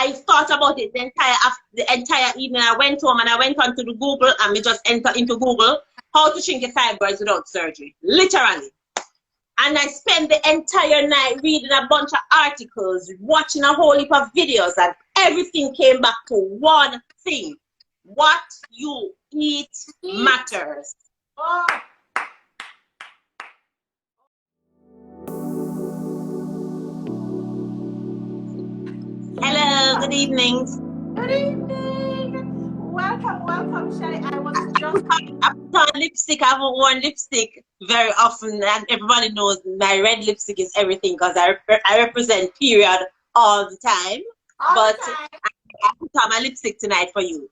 I thought about it the entire evening. I went home and I went onto the Google and we just enter into Google how to shrink your fibroids without surgery. Literally. And I spent the entire night reading a bunch of articles, watching a whole heap of videos, and everything came back to one thing. What you eat matters. Oh. Hello, good evening. Good evening. Welcome, Shelly. I was just... I put on lipstick. I haven't worn lipstick very often, and everybody knows my red lipstick is everything because I represent period all the time. But I put on my lipstick tonight for you.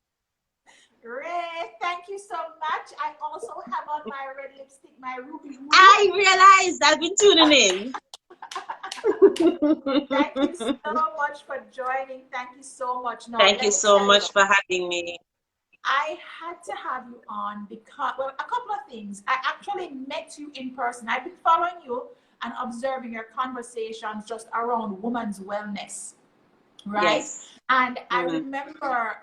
Ray, thank you so much. I also have on my red lipstick, my ruby rouge. I realized I've been tuning in. Thank you so much for joining. Thank you so much. No, thank you so much for having me. I had to have you on because, well, a couple of things. I actually met you in person. I've been following you and observing your conversations just around women's wellness, right? Yes. And I remember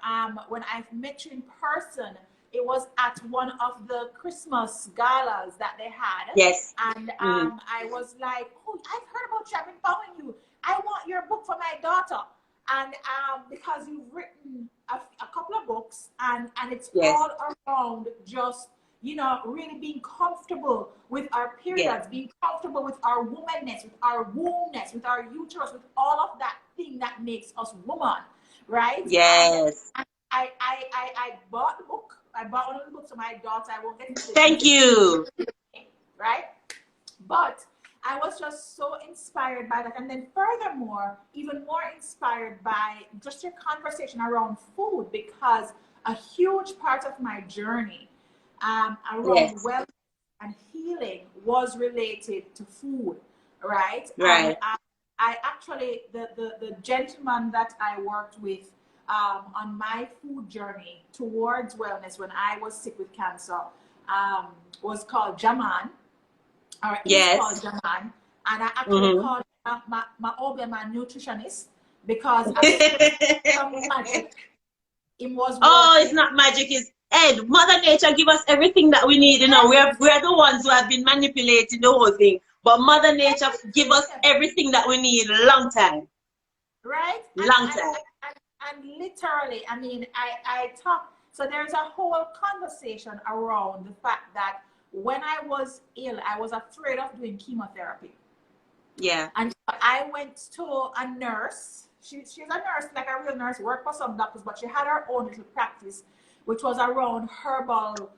when I met you in person, it was at one of the Christmas galas that they had. Yes. And I was like, oh, I've heard about you. I've been following you. I want your book for my daughter. And because you've written a couple of books and it's all around just, you know, really being comfortable with our periods, being comfortable with our womanness, with our wombness, with our uterus, with all of that thing that makes us woman, right? Yes. And I bought the book. I bought one of the books for my daughter. I won't get into it. Thank you. Right? But I was just so inspired by that. And then furthermore, even more inspired by just your conversation around food, because a huge part of my journey around wellness and healing was related to food, right? Right. And, I actually, the gentleman that I worked with on my food journey towards wellness when I was sick with cancer was called Jaman. Or called Jaman. And I actually called my OB, my nutritionist, because some magic. It was it's not magic, it's Ed. Mother Nature give us everything that we need. You know, we're the ones who have been manipulating the whole thing. But Mother Nature give us everything that we need a long time. Right? Long time. And literally, I mean, I talk, so there's a whole conversation around the fact that when I was ill, I was afraid of doing chemotherapy. Yeah. And so I went to a nurse. She's a nurse, like a real nurse, worked for some doctors, but she had her own little practice, which was around herbal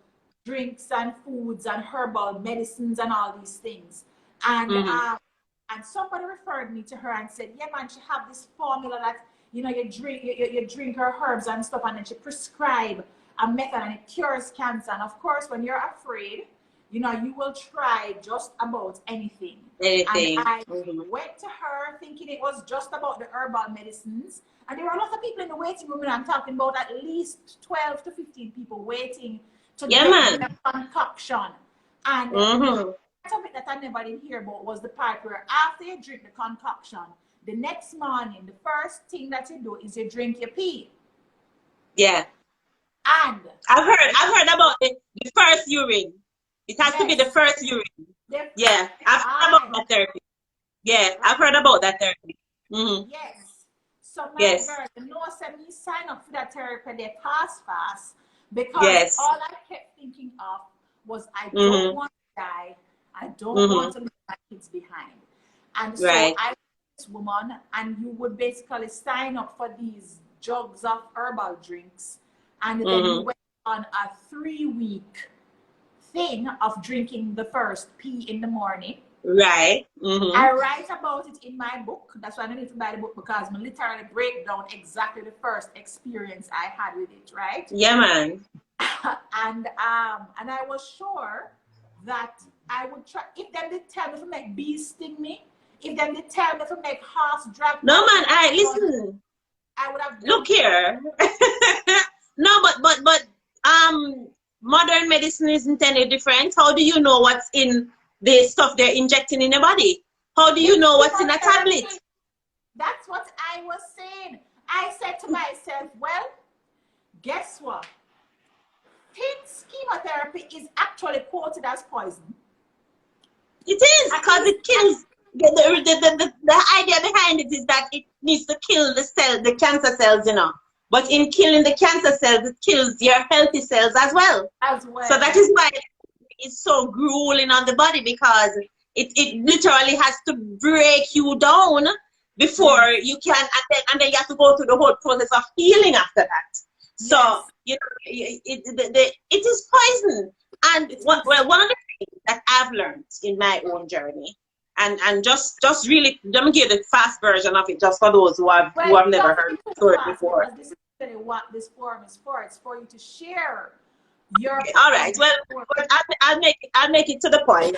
drinks and foods and herbal medicines and all these things. And and somebody referred me to her and said, yeah, man, she have this formula that, you know, you drink her herbs and stuff, and then she prescribe a method and it cures cancer. And of course, when you're afraid, you know, you will try just about anything. And I went to her thinking it was just about the herbal medicines. And there were a lot of people in the waiting room, and I'm talking about at least 12 to 15 people waiting to get the concoction. And part of it that I never did hear about was the part where after you drink the concoction, the next morning, the first thing that you do is you drink your pee. Yeah. And I've heard about the first urine. It has to be the first urine. Yeah. I've heard about that therapy. Yeah, I've heard about that therapy. Yes. So my girl, the nurse said me sign up for that therapy, they pass fast, because all I kept thinking of was I don't want to die. I don't want to leave my kids behind. And so I was this woman, and you would basically sign up for these jugs of herbal drinks, and then you went on a 3-week thing of drinking the first pee in the morning. Right. I write about it in my book. That's why I need to buy the book, because I literally break down exactly the first experience I had with it, right? Yeah, man. And I was sure that I would try. If them did tell me to make bees sting me, if them did tell me to make horse drag. No, man. Listen. I would have. Look here. No, but modern medicine isn't any different. How do you know what's in the stuff they're injecting in your body? How do you know what's in a tablet? That's what I was saying. I said guess what? Since chemotherapy is actually quoted as poison. It is, because it kills. The idea behind it is that it needs to kill the cancer cells, you know. But in killing the cancer cells, it kills your healthy cells as well. So that is why it's so grueling on the body, because it literally has to break you down before you can, and then you have to go through the whole process of healing after that. So, you know, it is poison. And one of the things that I've learned in my own journey, and just really, let me give the fast version of it, just for those who have never heard the story before. This is really what this forum is for. It's for you to share your. Okay, all right. Well, I'll make it to the point.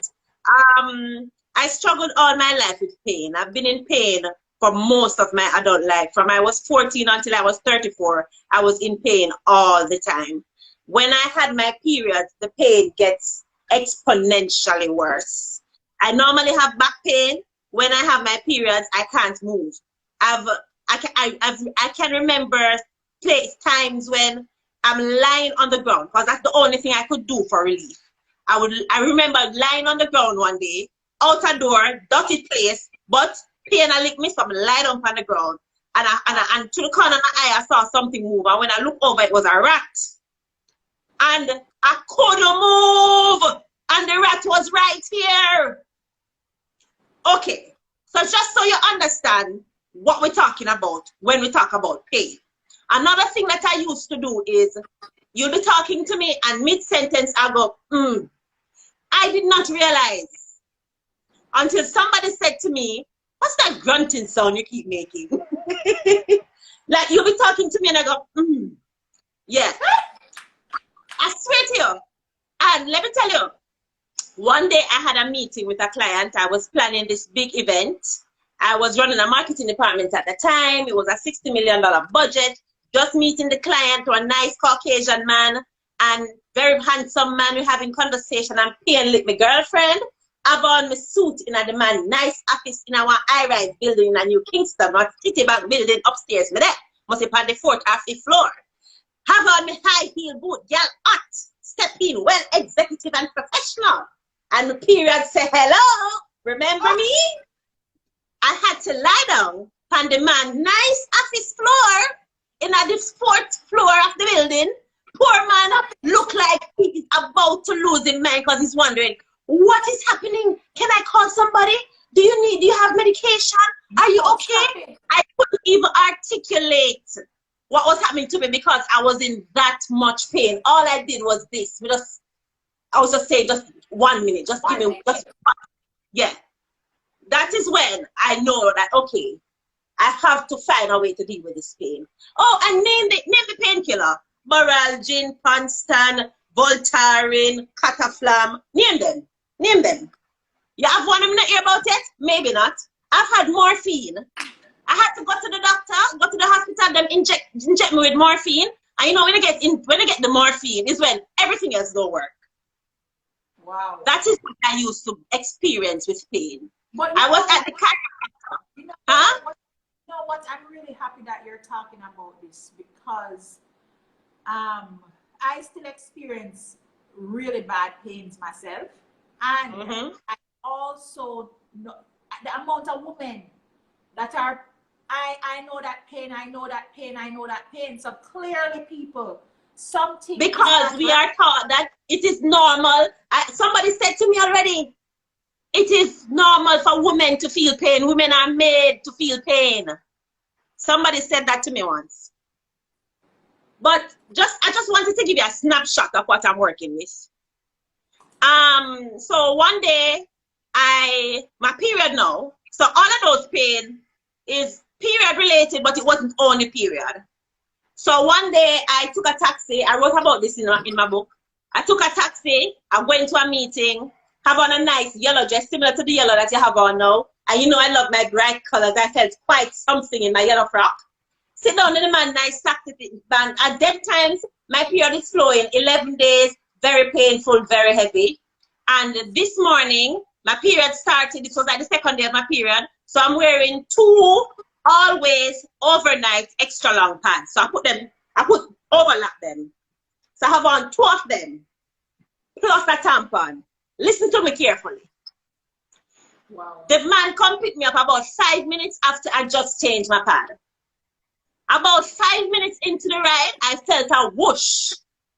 I struggled all my life with pain. I've been in pain for most of my adult life. From I was 14 until I was 34, I was in pain all the time. When I had my periods, the pain gets exponentially worse. I normally have back pain. When I have my periods, I can't move. I can remember times when I'm lying on the ground, because that's the only thing I could do for relief. I remember lying on the ground one day, out a door, dirty place, but pain licked me, so I lied up on the ground. And to the corner of my eye, I saw something move. And when I looked over, it was a rat. And I couldn't move. And the rat was right here. Okay. So just so you understand what we're talking about when we talk about pain. Another thing that I used to do is, you'll be talking to me and mid-sentence I go, I did not realize until somebody said to me, what's that grunting sound you keep making? Like, you'll be talking to me and I go, yeah. I swear to you. And let me tell you, one day I had a meeting with a client. I was planning this big event. I was running a marketing department at the time. It was a $60 million budget. Just meeting the client, a nice Caucasian man and very handsome man. We're having conversation. I'm paying with my girlfriend. I've on my suit in a man nice office in our high-rise building in New Kingston, not Citibank building upstairs. Me there, must be on the 4th or 5th floor. Have on my high heel boot, girl hot, step in, well executive and professional. And the period say hello. Remember me? I had to lie down on the man nice office floor in the 4th floor of the building. Poor man look like he's about to lose his mind because he's wondering, what is happening? Can I call somebody? Do you have medication? Are you okay? I couldn't even articulate what was happening to me because I was in that much pain. All I did was this. I was just saying, just 1 minute. Just give me, just one. Yeah. That is when I know that, okay, I have to find a way to deal with this pain. Oh, and name the painkiller. Moralgin, Ponstan, Voltaren, Cataflam. Name them. Name them. You have one of them not hear about it? Maybe not. I've had morphine. I had to go to the doctor, go to the hospital, them inject me with morphine. And you know, when I get the morphine is when everything else don't work. Wow. That is what I used to experience with pain. But I was at the chiropractor. You Huh? know what? I'm really happy that you're talking about this because I still experience really bad pains myself. And I also know the amount of women that are, I know that pain, I know that pain, I know that pain. So clearly people, something. Because we are taught that it is normal. Somebody said to me already, it is normal for women to feel pain. Women are made to feel pain. Somebody said that to me once. But I just wanted to give you a snapshot of what I'm working with. So one day, my period now, so all of those pain is period related, but it wasn't only period. So one day I took a taxi. I wrote about this in my book. I took a taxi. I went to a meeting, have on a nice yellow dress, similar to the yellow that you have on now. And you know I love my bright colors. I felt quite something in my yellow frock. Sit down in the man, nice satin band. At them times, my period is flowing, 11 days, very painful, very heavy. And this morning, my period started. It was like the second day of my period. So I'm wearing 2 always overnight extra long pants. So I put overlap them. So I have on 2 of them, plus a tampon. Listen to me carefully. Wow. The man come pick me up about 5 minutes after I just changed my pad. About 5 minutes into the ride, I felt a whoosh.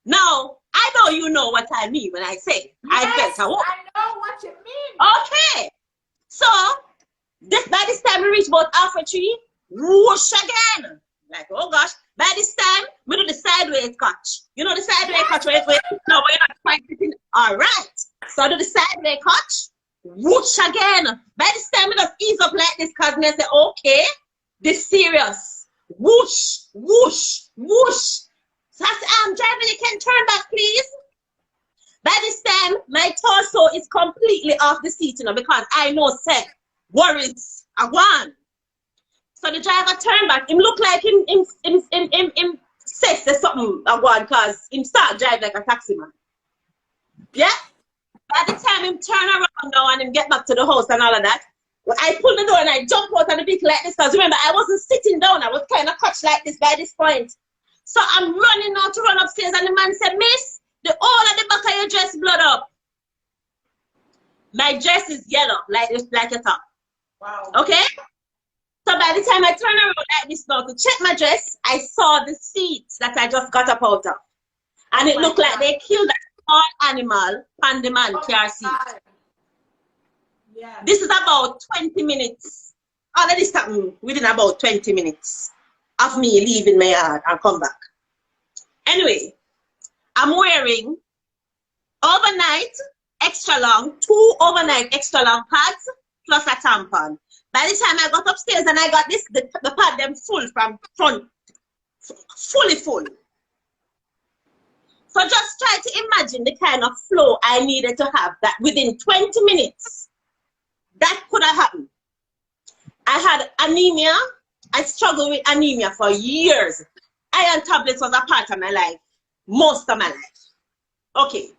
Now, I know you know what I mean when I say I felt a whoosh. I know what you mean. Okay. So, by this time we reach about halfway 3, whoosh again. Like, oh gosh. By this time, we do the sideways catch. You know the sideways catch? Wait. No, we're not quite sitting. All right. So I do the sideways catch. Whoosh again. By this time, we just ease up like this because I say, okay, this serious. Whoosh, whoosh, whoosh. So I say, I'm driving, you can turn back, please. By this time, my torso is completely off the seat, you know, because I know set worries are gone. So the driver turned back. Him look like him says there's something I want because him start drive like a taxi man. Yeah? By the time him turn around now and him get back to the house and all of that, I pull the door and I jump out of the vehicle like this because remember, I wasn't sitting down. I was kind of crouched like this by this point. So I'm running now to run upstairs and the man said, Miss, the whole of the back of your dress blood up. My dress is yellow, like this, like a top. Wow. Okay? So by the time I turn around like this now to check my dress, I saw the seats that I just got up out of. And it looked like they killed a small animal on the man car seat. Yeah. This is about 20 minutes. All of this happened within about 20 minutes of me leaving my yard and come back. Anyway, I'm wearing overnight extra long, 2 overnight extra long pads plus a tampon. By the time I got upstairs and I got this, the pad them full from front, fully full. So just try to imagine the kind of flow I needed to have that within 20 minutes, that could have happened. I had anemia. I struggled with anemia for years. Iron tablets was a part of my life, most of my life. Okay.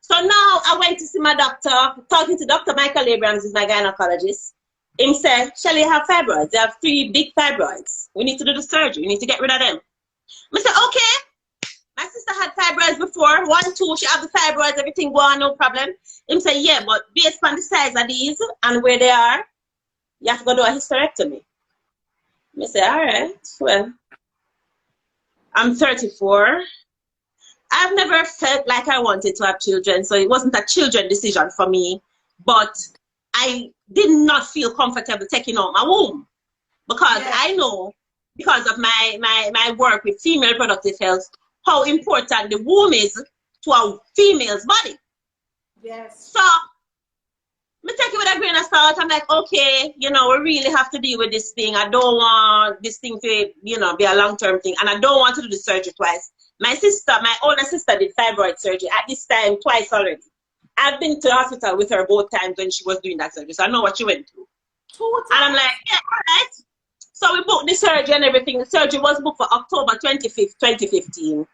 So now I went to see my doctor, talking to Dr. Michael Abrams, who's my gynecologist. Him said, Shelly, you have fibroids. You have 3 big fibroids. We need to do the surgery. We need to get rid of them. I said, okay. My sister had fibroids before. 1, 2, she had the fibroids, everything go on, no problem. Him said, yeah, but based on the size of these and where they are, you have to go do a hysterectomy. I said, all right, well, I'm 34. I've never felt like I wanted to have children, so it wasn't a children decision for me. But I did not feel comfortable taking out my womb because I know, because of my work with female reproductive health, how important the womb is to a female's body. Yes. So, I take it with a grain of salt. I'm like, okay, you know, we really have to deal with this thing. I don't want this thing to, you know, be a long-term thing. And I don't want to do the surgery twice. My sister, my older sister did fibroid surgery at this time twice already. I've been to the hospital with her both times when she was doing that surgery. So I know what she went through. And I'm like, yeah, all right. So we booked the surgery and everything. The surgery was booked for October 25th, 2015.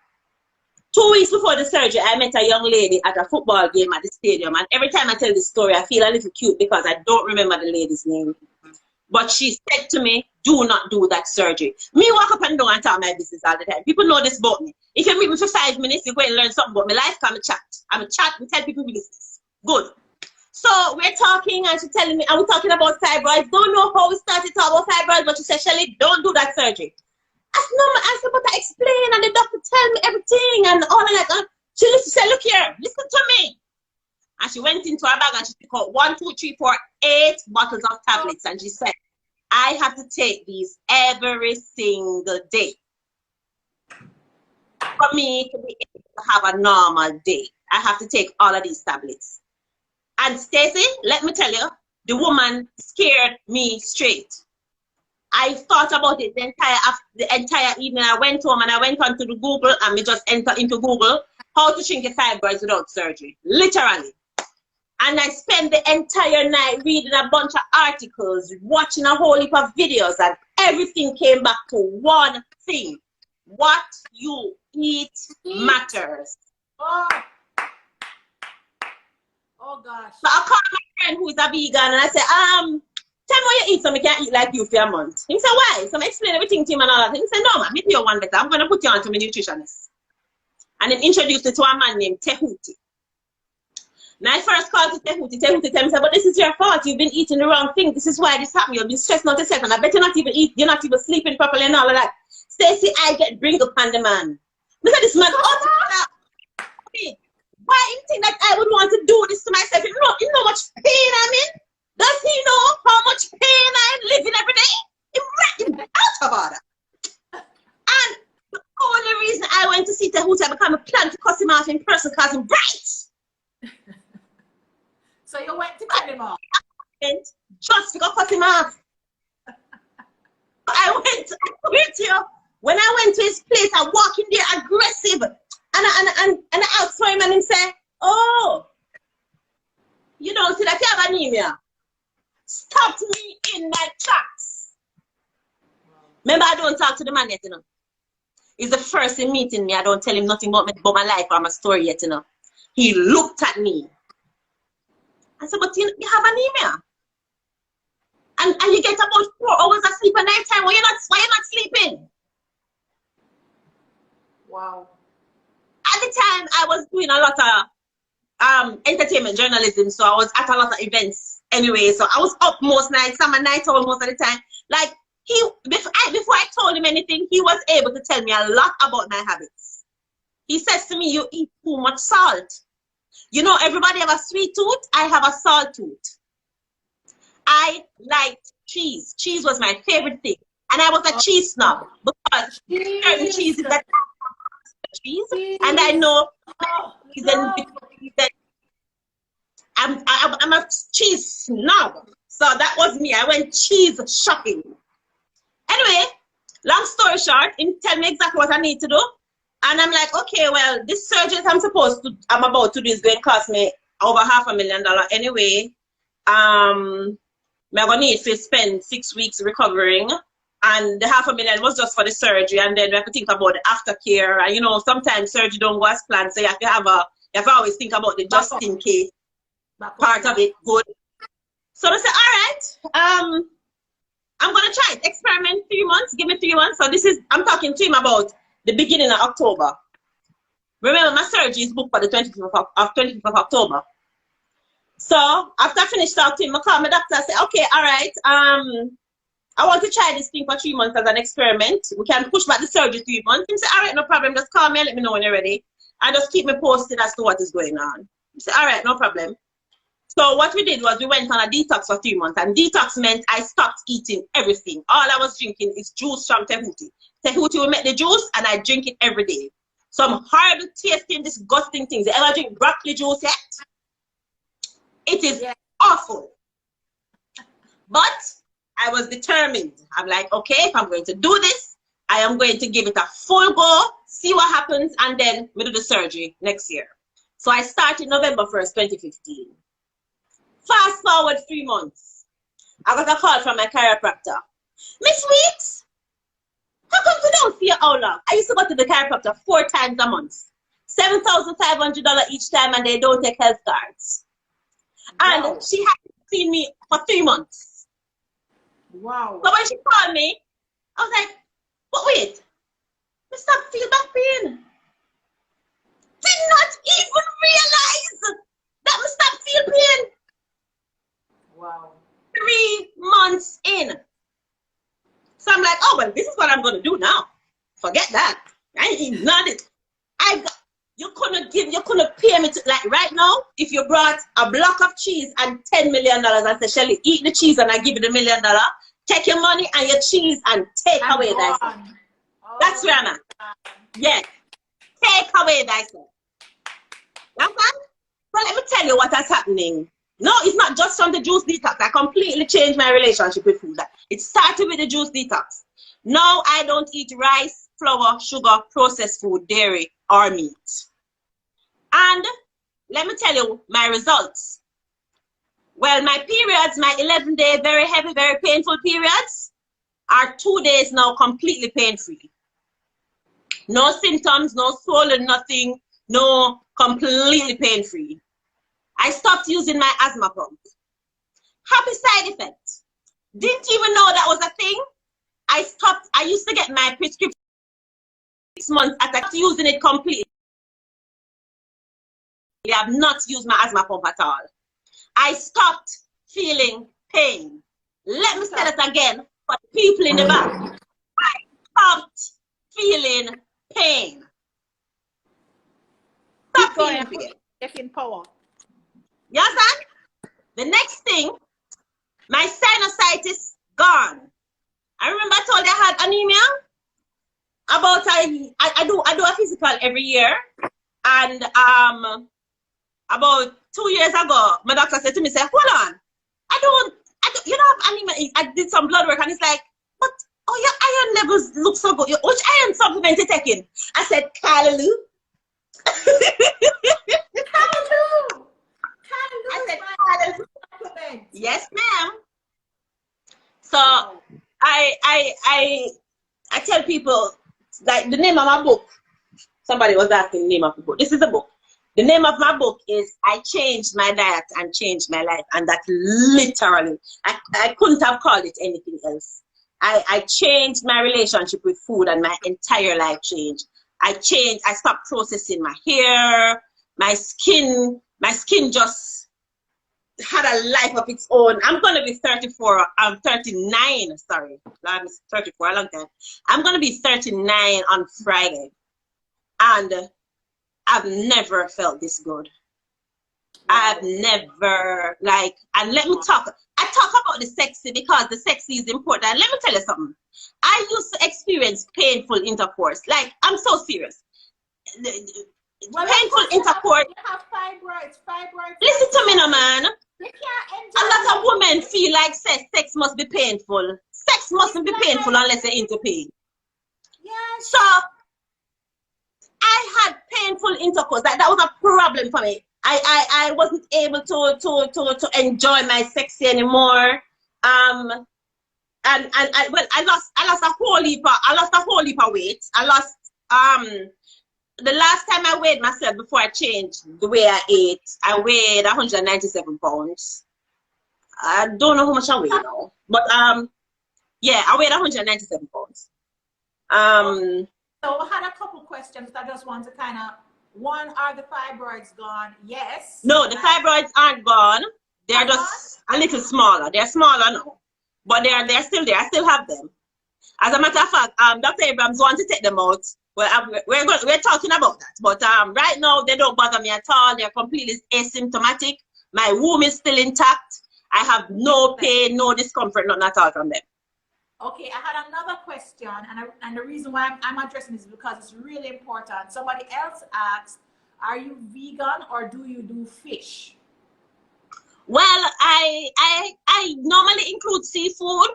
2 weeks before the surgery, I met a young lady at a football game at the stadium. And every time I tell this story, I feel a little cute because I don't remember the lady's name. But she said to me, do not do that surgery. Me walk up and down and tell my business all the time. People know this about me. If you meet me for 5 minutes, you go and learn something about my life, I'm a chat. I'm a chat and tell people my business. Good. So we're talking and she's telling me, and we're talking about fibroids. Don't know how we started talking about fibroids, but she said, Shelly, don't do that surgery. I said, but I explain and the doctor tell me everything and all of that. She said, look here, listen to me. And she went into her bag and she took out 1, 2, 3, 4, 8 bottles of tablets. And she said, I have to take these every single day for me to be able to have a normal day. I have to take all of these tablets. And Stacy, let me tell you, the woman scared me straight. I thought about it the entire evening. I went home and I went onto the Google and we just entered into Google how to shrink your fibroids without surgery, literally. And I spent the entire night reading a bunch of articles, watching a whole heap of videos, and everything came back to one thing. What you eat matters. Oh gosh. So I called my friend who is a vegan and I said, Tell me what you eat so I can't eat like you for a month. He said, why? So I explain everything to him and all that. He said, no, man, me pay you one better. I'm going to put you on to my nutritionist. And then introduced me to a man named Tehuti. Now I first called to Tehuti. Tehuti tell me, but this is your fault. You've been eating the wrong thing. This is why this happened. You've been stressing out yourself. And I bet you're not even eating. You're not even sleeping properly and all of that. Stacey, I get bring upon the man. Look at this man. Why do you think that I would want to do this to myself? You know how much pain I'm in? Does he know how much pain I'm living every day? I'm out of order. And the only reason I went to see Tehuti, I became a plan to cuss him off in person because I'm bright. So you went to cut him off? Just to go cut him off. I went to you. When I went to his place, I walk in there aggressive. And I asked for him and he said, oh, you don't see that you have anemia. Stopped me in my tracks. Remember, I don't talk to the man yet, you know. He's the first in meeting me. I don't tell him nothing about my life or my story yet, you know. He looked at me. I said, but you have anemia. And you get about 4 hours of sleep at night time. Why you not sleeping? Wow. At the time, I was doing a lot of entertainment journalism, so I was at a lot of events anyway. So I was up most nights, summer nights, most of the time. Like before I told him anything, he was able to tell me a lot about my habits. He says to me, "You eat too much salt. You know, everybody have a sweet tooth. I have a salt tooth. I liked cheese. Cheese was my favorite thing, and I was a cheese snob because certain cheese is that." Cheese, and I know I'm a cheese snob, so that was me. I went cheese shopping. Anyway, long story short, he tell me exactly what I need to do, and I'm like, okay, well, this surgery I'm about to do is going to cost me over $500,000 anyway. I'm gonna need to spend 6 weeks recovering. And the $500,000 was just for the surgery, and then we have to think about the aftercare. And you know, sometimes surgery don't go as planned, so you have to always think about the just in case part of it good. So I said, all right, I'm gonna try it. Experiment 3 months. Give me 3 months. So I'm talking to him about the beginning of October. Remember, my surgery is booked for the 25th of October. So after I finished talking to him, I called my doctor. I said, okay, all right, I want to try this thing for 3 months as an experiment. We can push back the surgery 3 months. He said, all right, no problem. Just call me and let me know when you're ready. And just keep me posted as to what is going on. He said, all right, no problem. So what we did was we went on a detox for 3 months. And detox meant I stopped eating everything. All I was drinking is juice from Tehuti. Tehuti will make the juice and I drink it every day. Some horrible, tasting, disgusting things. You ever drink broccoli juice yet? It is awful. But I was determined. I'm like, okay, if I'm going to do this, I am going to give it a full go, see what happens, and then we do the surgery next year. So I started November 1st, 2015. Fast forward 3 months. I got a call from my chiropractor. Miss Weeks, how come you don't see how long? I used to go to the chiropractor 4 times a month. $7,500 each time, and they don't take health cards. And she hadn't seen me for 3 months. Wow. So when she called me, I was like, but wait, I stop feel back pain. Did not even realize that I stop feel pain. Wow. 3 months in. So I'm like, oh, well, this is what I'm going to do now. Forget that. I ain't even nothing. You couldn't pay me like right now, if you brought a block of cheese and $10 million and say, Shelly, eat the cheese and I give you the $1 million, take your money and your cheese and take away that. Oh, that's where I'm at. Yes. Take away that. Okay? So let me tell you what is happening. No, it's not just from the juice detox. I completely changed my relationship with food. It started with the juice detox. Now I don't eat rice, flour, sugar, processed food, dairy, or meat. And let me tell you my results. Well, my periods, my 11-day, very heavy, very painful periods, are 2 days now completely pain-free. No symptoms, no swollen, nothing, no, completely pain-free. I stopped using my asthma pump. Happy side effect. Didn't even know that was a thing. I stopped. I used to get my prescription 6 months after using it completely. I have not used my asthma pump at all. I stopped feeling pain. Let me say that again for the people in the back. I stopped feeling pain. Stop feeling pain. Getting power. You understand? The next thing, my sinusitis gone. I remember I told you I had anemia. I do a physical every year, and about 2 years ago, my doctor said to me, hold on, I don't you don't have anemia. I did some blood work, and it's like, but oh, your iron levels look so good. Which iron supplement you taking? I said, Callaloo. Callaloo. I said, Callaloo. Yes, ma'am. So I tell people, like, the name of my book. Somebody was asking the name of the book. This is a book. The name of my book is I Changed My Diet and Changed My Life. And that's literally, I couldn't have called it anything else. I changed my relationship with food, and my entire life changed. I stopped processing my hair, my skin just had a life of its own. I'm going to be 34. I'm 39. Sorry. I'm 34 a long time. I'm going to be 39 on Friday. And I've never felt this good. I've never, like, and let me talk. I talk about the sexy because the sexy is important. And let me tell you something. I used to experience painful intercourse. Like, I'm so serious. Well, painful intercourse. You have fibroids. Listen to me, no, man. You can't enjoy A lot of women feel like sex must be painful. Sex mustn't be painful unless you're into pain. Yes. So I had painful intercourse. That was a problem for me. I wasn't able to enjoy my sexy anymore. And I lost a whole heap of weight. I lost the last time I weighed myself before I changed the way I ate, I weighed 197 pounds. I don't know how much I weigh now, but yeah, I weighed 197 pounds. So I had a couple questions. I just want to kind of, one, are the fibroids gone? Yes. No, the fibroids aren't gone. They're just a little smaller. They're smaller now, but they're still there. I still have them. As a matter of fact, Dr. Abrams wants to take them out. Well, we're talking about that. But right now, they don't bother me at all. They're completely asymptomatic. My womb is still intact. I have no pain, no discomfort, nothing at all from them. Okay, I had another question, and the reason why I'm addressing this is because it's really important. Somebody else asked, are you vegan or do you do fish? Well, I normally include seafood,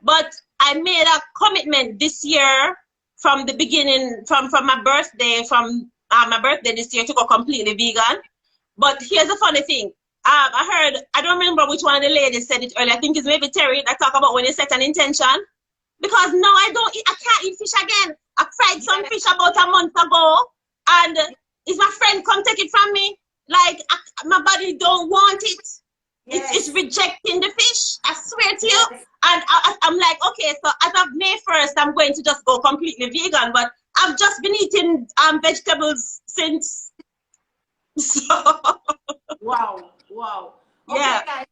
but I made a commitment this year from the beginning, from my birthday, this year to go completely vegan. But here's the funny thing. I don't remember which one of the ladies said it earlier. I think it's maybe Terry that talk about when you set an intention. Because now I can't eat fish again. I fried some fish about a month ago, and is my friend come take it from me? Like, my body don't want it. Yes. It's rejecting the fish. I swear to you. Yes. And I'm like, okay, so as of May 1st, I'm going to just go completely vegan. But I've just been eating vegetables since. So. Wow. Okay, yeah. guys.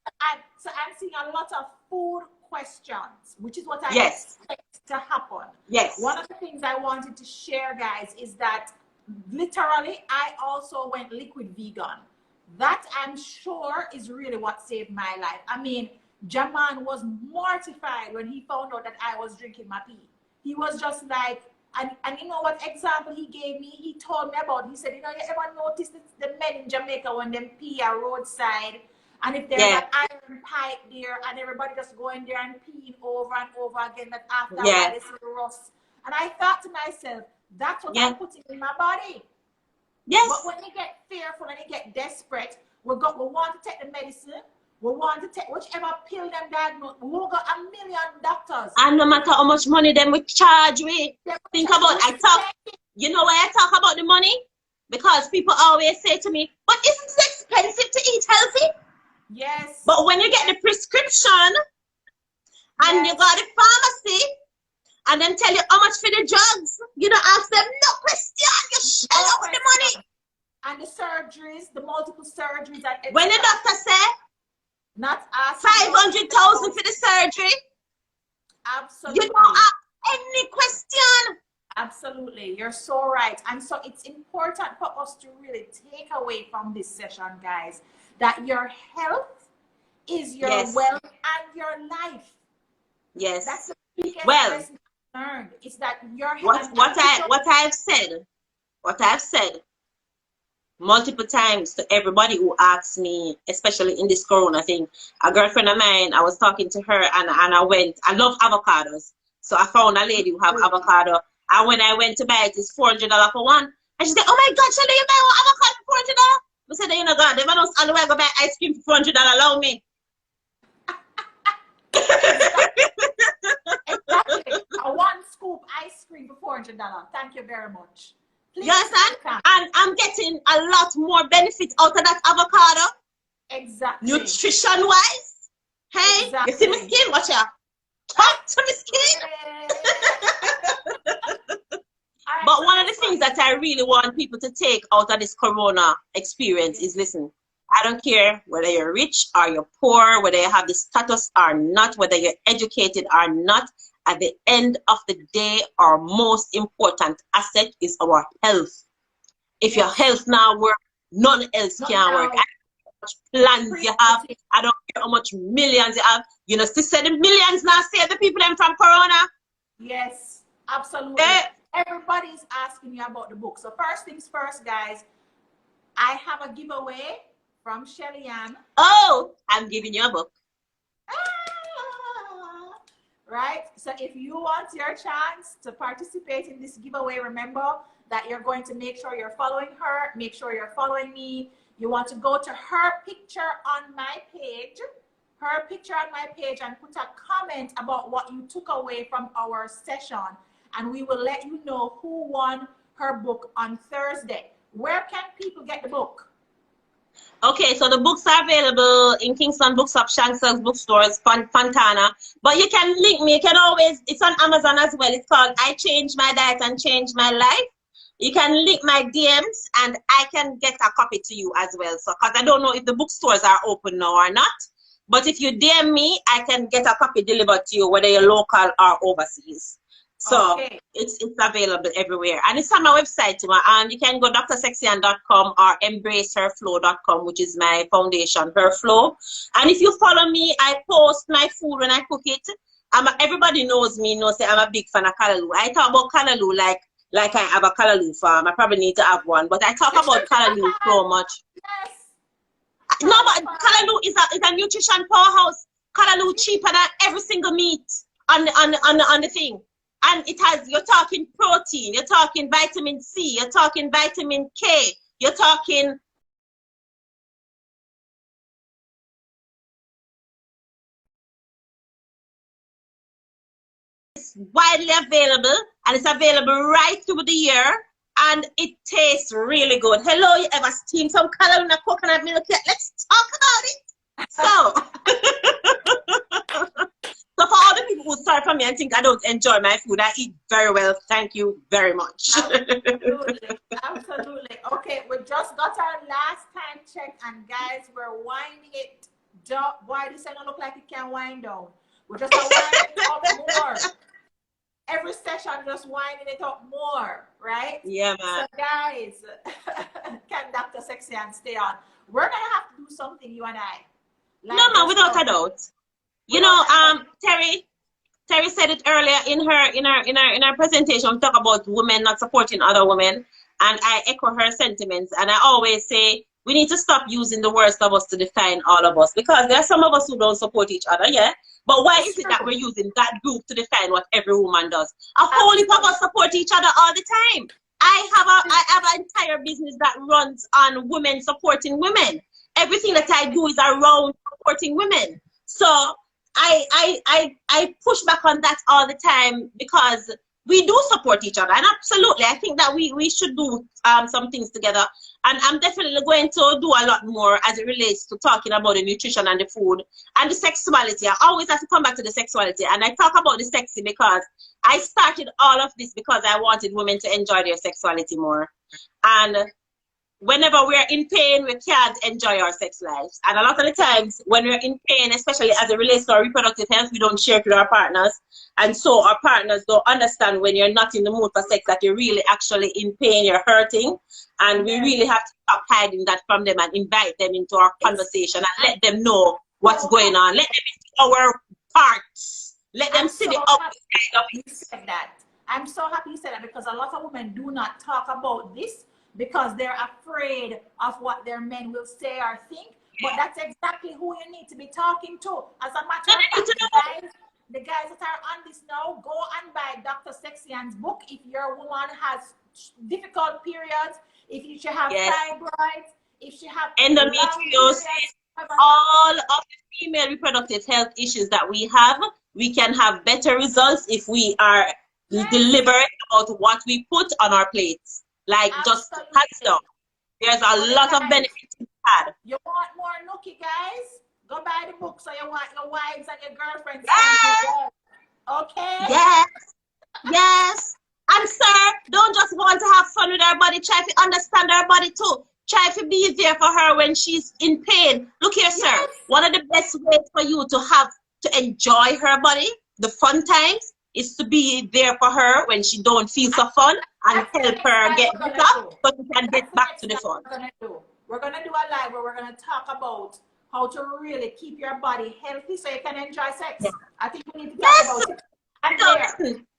So I'm seeing a lot of food questions, which is what I expect to happen. Yes. One of the things I wanted to share, guys, is that literally I also went liquid vegan. That, I'm sure, is really what saved my life. I mean, Jaman was mortified when he found out that I was drinking my pee. He was just like, and you know what example he gave me? He told me about, he said, you know, you ever notice the men in Jamaica when them pee are roadside, and if there's an iron pipe there, and everybody just going there and peeing over and over again, that after a while it's rust. And I thought to myself, that's what I'm putting in my body. Yes. But when you get fearful and you get desperate, we want to take the medicine. We want to take whichever pill them diagnose. We will got a million doctors. And no matter how much money them we charge with. Think about you know why I talk about the money? Because people always say to me, but isn't it expensive to eat healthy? Yes. But when you get the prescription And you go to the pharmacy and then tell you how much for the drugs. You don't ask them no question. You shell out with the money. And the surgeries, the multiple surgeries. That when the doctor say, not ask 500,000 for the surgery. Absolutely. You don't ask any question. Absolutely. You're so right. And so it's important for us to really take away from this session, guys, that your health is your wealth and your life. Yes. That's the biggest lesson I learned. It's that your health. What I've said multiple times to everybody who asks me, especially in this corona thing. A girlfriend of mine, I was talking to her and I love avocados. So I found a lady who have avocado. And when I went to buy it, it's $400 for one. And she said, oh my God, Shelly, you buy one avocado for $400? I said, you know, God, them don't all the way go buy ice cream for $400, allow me. Exactly. A one scoop ice cream for $400. Thank you very much. Yes, and I'm getting a lot more benefits out of that avocado. Exactly. Nutrition wise. Hey, exactly. You see my skin? Watch out. Talk to my skin. But one of the things that I really want people to take out of this corona experience is, listen, I don't care whether you're rich or you're poor, whether you have the status or not, whether you're educated or not. At the end of the day, our most important asset is our health. If your health now works, none else can work. I don't care how much plans you have. I don't care how much millions you have. You know, still say the millions now save the people them from corona. Yes, absolutely. Everybody's asking you about the book. So first things first, guys, I have a giveaway from Shelly-Ann. Oh, I'm giving you a book. Right? So if you want your chance to participate in this giveaway, remember that you're going to make sure you're following her, make sure you're following me. You want to go to her picture on my page, and put a comment about what you took away from our session. And we will let you know who won her book on Thursday. Where can people get the book? Okay, so the books are available in Kingston Bookshop, Shanksell's Bookstores, Fontana. But you can link me. You can always, it's on Amazon as well. It's called I Changed My Diet and Changed My Life. You can link my DMs and I can get a copy to you as well. So, because I don't know if the bookstores are open now or not. But if you DM me, I can get a copy delivered to you, whether you're local or overseas. So it's available everywhere. And it's on my website too. You can go drsexy.com or embraceherflow.com, which is my foundation, Her Flow. And if you follow me, I post my food when I cook it. Everybody knows me, knows that I'm a big fan of callaloo. I talk about callaloo like I have a callaloo farm. I probably need to have one. But I talk about callaloo so much. Yes. No, but callaloo is a nutrition powerhouse. Callaloo cheaper than every single meat on the thing. And it has, you're talking protein, you're talking vitamin C, you're talking vitamin K, you're talking it's widely available and it's available right through the year and it tastes really good. Hello, you ever steamed some callaloo in a coconut milk yet? Let's talk about it. So so for all the people who start from me and think I don't enjoy my food, I eat very well. Thank you very much. Absolutely. Absolutely. Okay, we just got our last time check and guys, we're winding it down. Why this don't look like it can wind down? We're just winding it up more. Every session just winding it up more, right? Yeah, man. So guys, can Dr. Sexy-Ann stay on? We're gonna have to do something, you and I. Like no, man, without a doubt. You know, Terry said it earlier in her presentation. We talk about women not supporting other women, and I echo her sentiments. And I always say we need to stop using the worst of us to define all of us, because there are some of us who don't support each other, yeah. But why is it that we're using that group to define what every woman does? A whole heap of us support each other all the time. I have an entire business that runs on women supporting women. Everything that I do is around supporting women. So I push back on that all the time, because we do support each other, and absolutely, I think that we should do some things together. And I'm definitely going to do a lot more as it relates to talking about the nutrition and the food and the sexuality. I always have to come back to the sexuality, and I talk about the sexy because I started all of this because I wanted women to enjoy their sexuality more. And whenever we're in pain, we can't enjoy our sex lives. And a lot of the times when we're in pain, especially as it relates to our reproductive health, we don't share it with our partners. And so our partners don't understand when you're not in the mood for sex that you're really actually in pain, you're hurting. And we really have to stop hiding that from them and invite them into our conversation and let them know what's going on. Let them into our parts. Let them see the upside of it. You said that. I'm so happy you said that, because a lot of women do not talk about this, because they're afraid of what their men will say or think. But that's exactly who you need to be talking to. As a matter of fact, the guys that are on this now, go and buy Dr. Sexy-Ann's book. If your woman has difficult periods, if you should have fibroids, if she have endometriosis, all of the female reproductive health issues that we have, we can have better results if we are deliberate about what we put on our plates. Like just hands down. There's a lot of benefits to had. You want more nookie, guys? Go buy the book so you want your wives and your girlfriends. Yes. Okay? Yes. Yes. And sir, don't just want to have fun with her body. Try to understand her body too. Try to be there for her when she's in pain. Look here, sir. One of the best ways for you to enjoy her body, the fun times, is to be there for her when she don't feel so fun and help her get better so she can get back to the fun. We're gonna do a live where we're gonna talk about how to really keep your body healthy so you can enjoy sex. Yeah. I think we need to talk about it.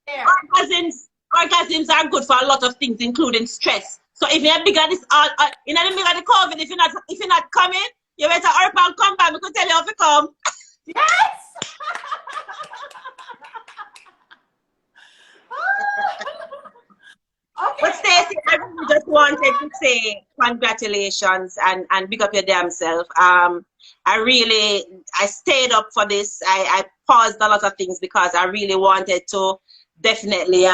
And orgasms are good for a lot of things, including stress. So if you're bigger this in the middle of the COVID, if you're not coming, you better hurry and come back. We can tell you how to come. Yes. Okay. But Stacey, I really just wanted to say congratulations and big up your damn self. I stayed up for this. I paused a lot of things because I really wanted to definitely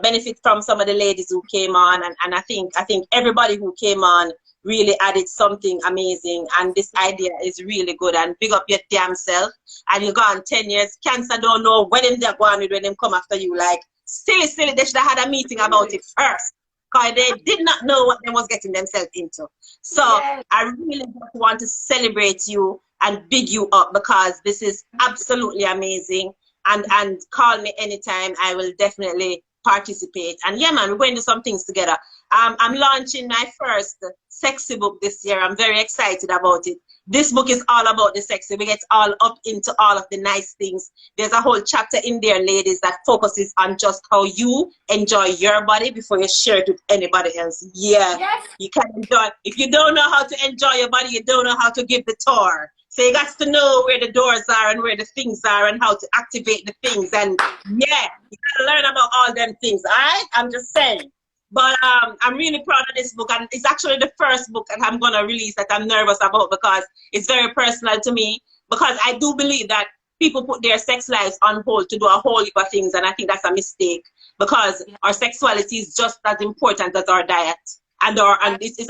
benefit from some of the ladies who came on, and I think everybody who came on really added something amazing, and this idea is really good. And big up your damn self. And you gone 10 years. Cancer don't know when they're going with when them come after you. Like silly, they should have had a meeting about it first, because they did not know what they was getting themselves into. So I really just want to celebrate you and big you up, because this is absolutely amazing. And call me anytime. I will definitely participate. And yeah, man, we're going to do some things together. I'm launching my first sexy book this year. I'm very excited about it. This book is all about the sexy. We get all up into all of the nice things. There's a whole chapter in there, ladies, that focuses on just how you enjoy your body before you share it with anybody else. Yeah, you can enjoy. If you don't know how to enjoy your body, you don't know how to give the tour. So you got to know where the doors are and where the things are and how to activate the things. And yeah, you got to learn about all them things. All right? I'm just saying. But I'm really proud of this book, and it's actually the first book that I'm going to release that I'm nervous about, because it's very personal to me, because I do believe that people put their sex lives on hold to do a whole heap of things, and I think that's a mistake, because our sexuality is just as important as our diet, and it's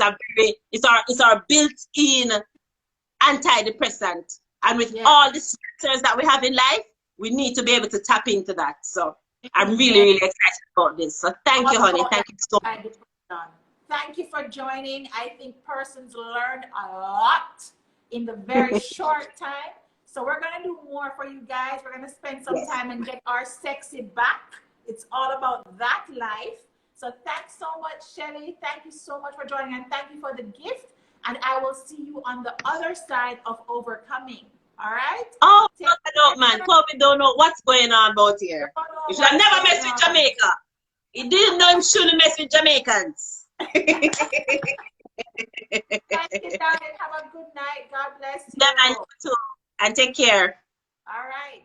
our built-in antidepressant, and with all the stressors that we have in life, we need to be able to tap into that. So I'm really excited about this. So thank you, honey. Thank you so much. Thank you for joining. I think persons learned a lot in the very short time. So we're going to do more for you guys. We're going to spend some time and get our sexy back. It's all about that life. So thanks so much, Shelly. Thank you so much for joining, and thank you for the gift. And I will see you on the other side of overcoming. All right? Oh, no, man. COVID don't know what's going on about here. You should have never messed with Jamaica. He didn't know him shouldn't mess with Jamaicans. Thank you, darling. Have a good night. God bless you. Yeah, man, you too. And take care. All right.